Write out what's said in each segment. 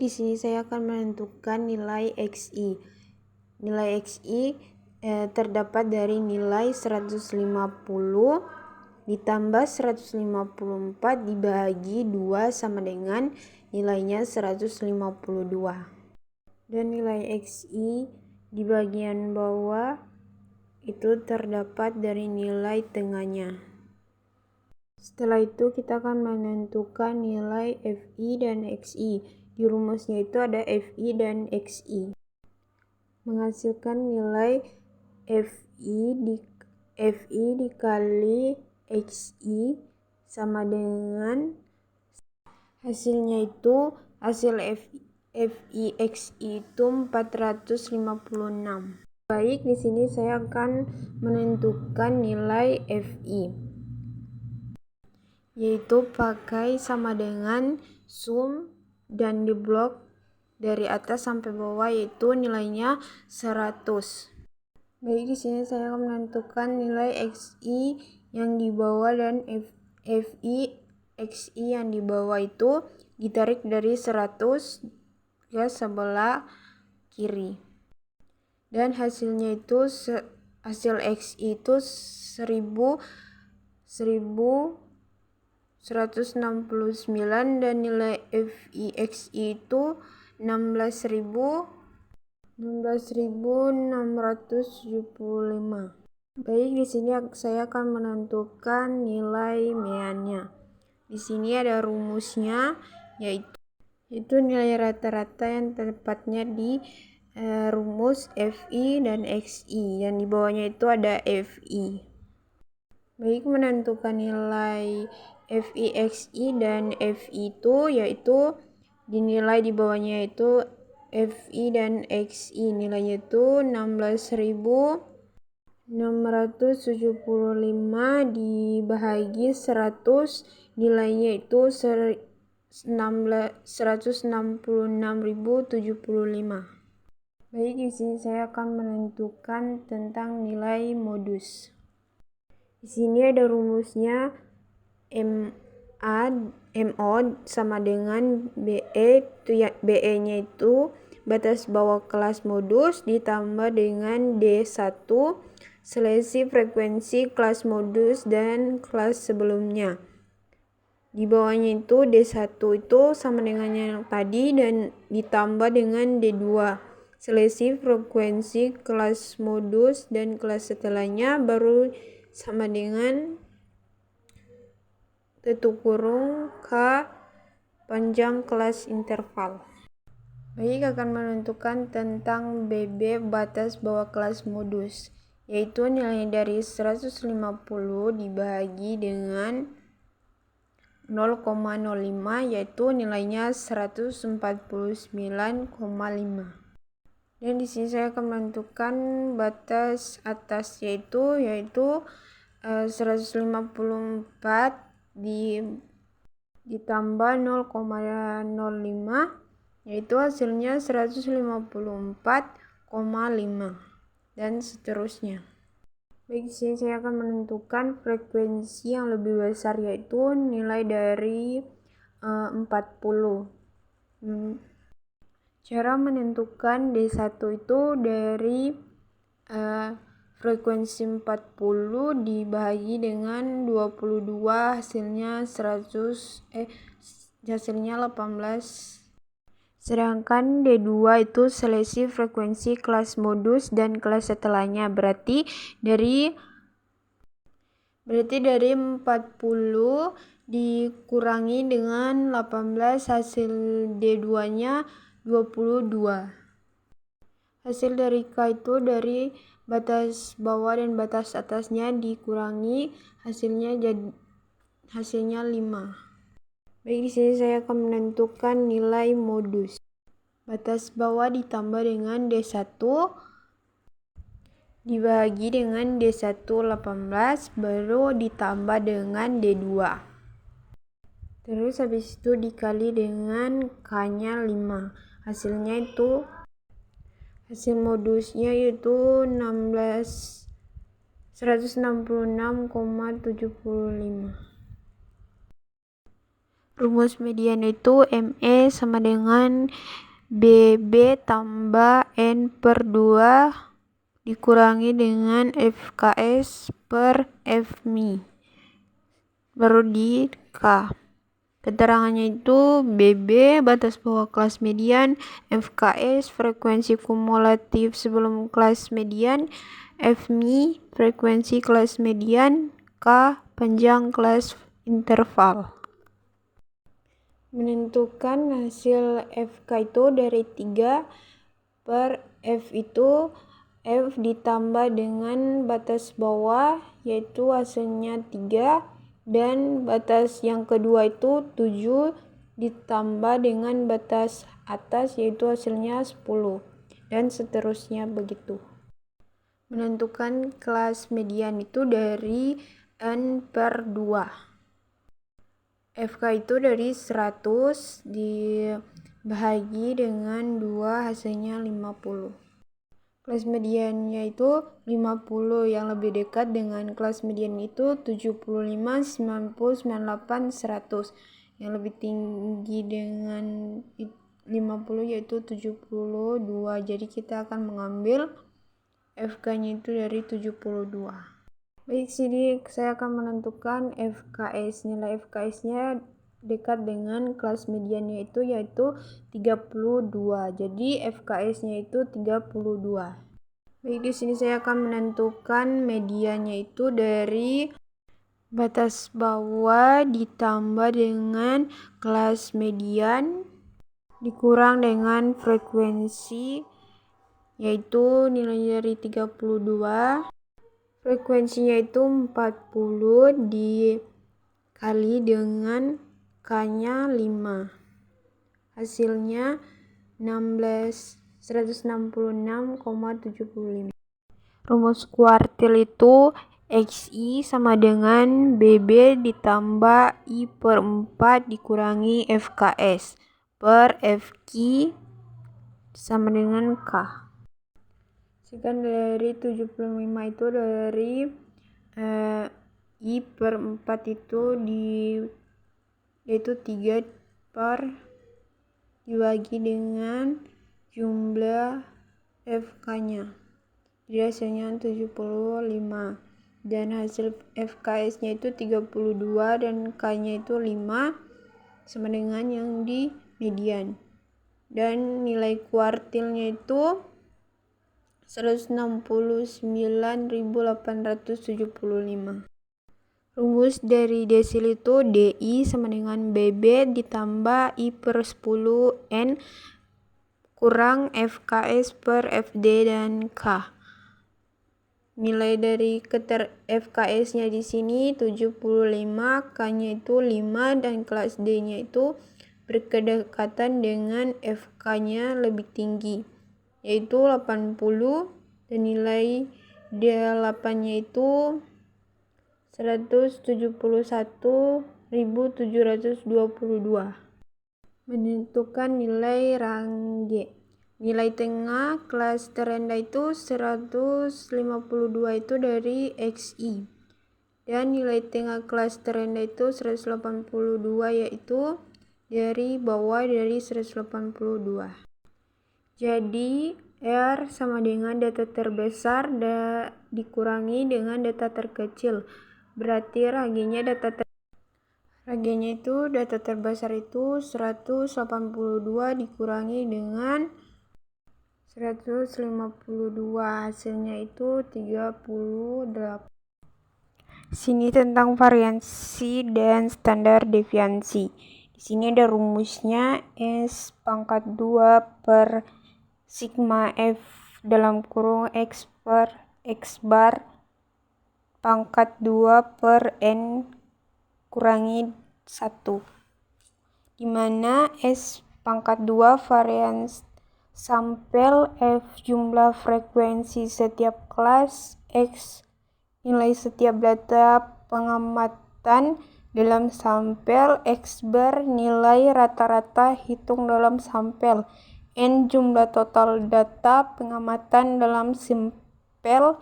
di sini saya akan menentukan nilai XI. Nilai XI terdapat dari nilai 150 ditambah 154 dibagi 2 sama dengan nilainya 152. Dan nilai XI di bagian bawah itu terdapat dari nilai tengahnya. Setelah itu kita akan menentukan nilai FI dan XI. Di rumusnya itu ada FI dan XI. Menghasilkan nilai FI dikali XI sama dengan hasilnya itu hasil FI XI itu 456. Baik, di sini saya akan menentukan nilai FI, yaitu pakai sama dengan sum dan di blok dari atas sampai bawah, yaitu nilainya 100. Baik, di sini saya akan menentukan nilai XI yang di bawah dan FI XI yang di bawah itu ditarik dari 100 ke sebelah kiri. Dan hasilnya itu hasil XI itu 1169 dan nilai FIXI itu 16.675. Baik, di sini saya akan menentukan nilai meannya. Di sini ada rumusnya, yaitu nilai rata-rata yang tepatnya di rumus FI dan XI. Yang di bawahnya itu ada FI. Baik, menentukan nilai FI, XI, dan FI itu yaitu dinilai di bawahnya itu FI dan XI nilainya itu 16.675 dibagi 100 nilainya itu 166.075. Baik, di sini saya akan menentukan tentang nilai modus. Di sini ada rumusnya MO sama dengan BE, BE-nya itu batas bawah kelas modus ditambah dengan D1 selisih frekuensi kelas modus dan kelas sebelumnya. Di bawahnya itu D1 itu sama dengan yang tadi dan ditambah dengan D2 selisih frekuensi kelas modus dan kelas setelahnya baru sama dengan tutup kurung K panjang kelas interval. Baik, akan menentukan tentang BB batas bawah kelas modus, yaitu nilai dari 150 dibagi dengan 0,05 yaitu nilainya 149,5. Dan di sini saya akan menentukan batas atas yaitu 154 ditambah 0,05 yaitu hasilnya 154,5 dan seterusnya. Baik, di sini saya akan menentukan frekuensi yang lebih besar yaitu nilai dari 40. Cara menentukan D1 itu dari frekuensi 40 dibagi dengan 22 hasilnya 18. Sedangkan D2 itu selisih frekuensi kelas modus dan kelas setelahnya. Berarti dari 40 dikurangi dengan 18 hasil D2-nya 22. Hasil dari K itu dari batas bawah dan batas atasnya dikurangi hasilnya 5. Baik, di sini saya akan menentukan nilai modus. Batas bawah ditambah dengan D1 dibagi dengan D1 18 baru ditambah dengan D2. Terus habis itu dikali dengan K-nya 5. Hasilnya itu hasil modusnya yaitu 166,75. Rumus median itu ME sama dengan BB tambah N per 2 dikurangi dengan FKS per FMI baru di K. Keterangannya itu BB batas bawah kelas median, FKS frekuensi kumulatif sebelum kelas median, FMI frekuensi kelas median, K panjang kelas interval. Menentukan hasil FK itu dari 3 per F itu F ditambah dengan batas bawah yaitu hasilnya 3 dan batas yang kedua itu 7 ditambah dengan batas atas yaitu hasilnya 10 dan seterusnya begitu. Menentukan kelas median itu dari N per 2. FK itu dari 100 dibahagi dengan 2 hasilnya 50. Kelas mediannya itu 50, yang lebih dekat dengan kelas median itu 75, 90, 98, 100. Yang lebih tinggi dengan 50 yaitu 72. Jadi kita akan mengambil FK-nya itu dari 72. Baik, sini saya akan menentukan FKS. Nilai FKS-nya dekat dengan kelas mediannya itu yaitu 32. Jadi FKS-nya itu 32. Baik, di sini saya akan menentukan mediannya itu dari batas bawah ditambah dengan kelas median dikurang dengan frekuensi yaitu nilai dari 32. Frekuensinya itu 40 dikali dengan K-nya 5. Hasilnya 166,75. Rumus kuartil itu XI sama dengan BB ditambah I per 4 dikurangi FKS per FQ sama dengan K. Sekian dari 75 itu dari I per 4 itu yaitu 3 per dibagi dengan jumlah FK-nya. Jadi hasilnya 75 dan hasil FKS-nya itu 32 dan K-nya itu 5 sama dengan yang di median. Dan nilai kuartilnya itu 169.875. Rumus dari desil itu DI sama dengan BB ditambah I per 10 N kurang FKS per FD dan K. Nilai dari FKS-nya di sini 75, K-nya itu 5 dan kelas D-nya itu berdekatan dengan FK-nya lebih tinggi yaitu 80 dan nilai D8-nya itu 171.722. Menentukan nilai rang G. Nilai tengah kelas terendah itu 152 itu dari XI. Dan nilai tengah kelas terendah itu 182 yaitu dari bawah dari 182. Jadi R sama dengan data terbesar dikurangi dengan data terkecil. Berarti ragenya itu data terbesar itu 182 dikurangi dengan 152, hasilnya itu 38. Sini tentang variansi dan standar deviansi. Di sini ada rumusnya S pangkat 2 per sigma F dalam kurung X per X bar pangkat 2 per N kurangi 1. Dimana S pangkat 2 varians sampel, F jumlah frekuensi setiap kelas, X nilai setiap data pengamatan dalam sampel, X bar nilai rata-rata hitung dalam sampel, N jumlah total data pengamatan dalam sampel,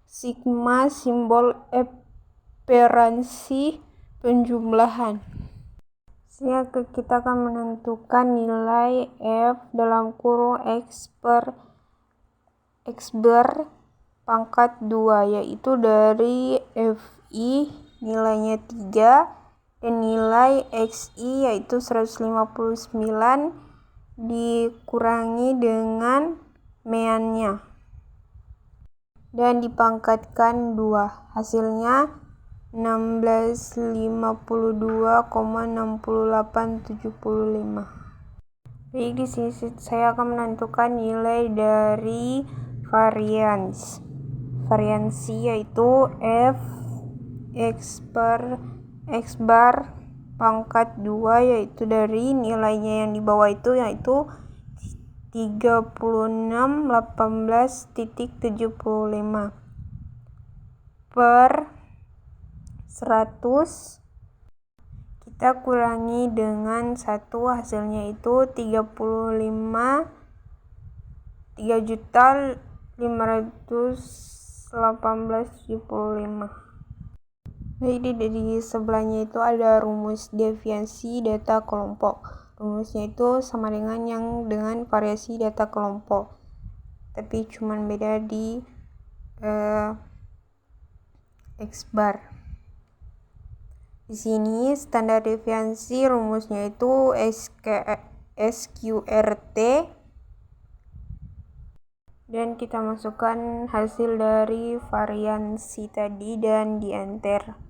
sigma simbol operansi penjumlahan. Kita akan menentukan nilai F dalam kurung X bar pangkat 2, yaitu dari FI nilainya 3 dan nilai XI yaitu 159 dikurangi dengan meannya dan dipangkatkan 2, hasilnya 1652,6875. Baik, di sini saya akan menentukan nilai dari variansi yaitu F X bar pangkat 2, yaitu dari nilainya yang di bawah itu yaitu 3618.75 per 100 kita kurangi dengan 1, hasilnya itu 3.518.75. Baik, di sebelahnya itu ada rumus deviasi data kelompok. Rumusnya itu sama dengan yang dengan variasi data kelompok, tapi cuman beda di X bar. Di sini standar deviasi rumusnya itu SQRT, dan kita masukkan hasil dari variansi tadi dan di enter.